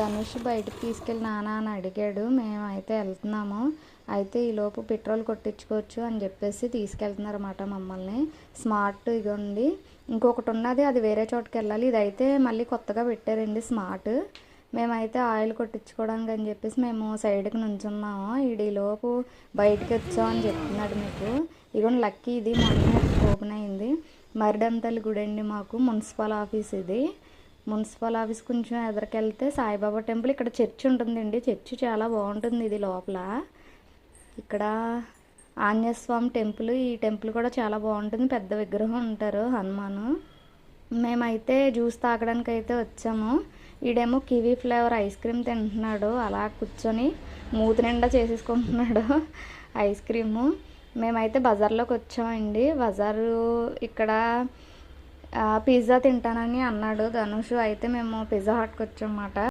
ధనుష్ బయటకు తీసుకెళ్ళి నాన్న అని అడిగాడు. మేమైతే వెళ్తున్నాము. అయితే ఈలోపు పెట్రోల్ కొట్టించుకోవచ్చు అని చెప్పేసి తీసుకెళ్తున్నారన్నమాట మమ్మల్ని. స్మార్ట్ ఇగోండి, ఇంకొకటి ఉన్నది, అది వేరే చోటుకి వెళ్ళాలి. ఇదైతే మళ్ళీ కొత్తగా పెట్టారండి స్మార్ట్. మేమైతే ఆయిల్ కొట్టించుకోవడానికి అని చెప్పేసి మేము సైడ్కి నుంచున్నాము. ఈలోపు బయటకు వచ్చామని చెప్తున్నాడు మీకు. ఇగోండి లక్కీ, ఇది మొన్న ఓపెన్ అయింది. మరిడంతల్లి గుడి అండి మాకు, మున్సిపల్ ఆఫీస్ ఇది. మున్సిపల్ ఆఫీస్ కొంచెం ఎదురుకెళ్తే సాయిబాబా టెంపుల్, ఇక్కడ చర్చ్ ఉంటుందండి. చర్చ్ చాలా బాగుంటుంది ఇది లోపల. ఇక్కడ ఆంజనేయ స్వామి టెంపుల్, ఈ టెంపుల్ కూడా చాలా బాగుంటుంది. పెద్ద విగ్రహం ఉంటారు హనుమాను. మేమైతే జ్యూస్ తాగడానికి అయితే వచ్చాము. ఈడేమో కివీ ఫ్లేవర్ ఐస్ క్రీమ్ తింటున్నాడు, అలా కూర్చొని మూతి నిండా చేసేసుకుంటున్నాడు ఐస్ క్రీము. మేమైతే బజార్లోకి వచ్చామండి. బజారు ఇక్కడ పిజ్జా తింటానని అన్నాడు ధనుష్. అయితే మేము పిజ్జా హట్కి వచ్చామన్నమాట.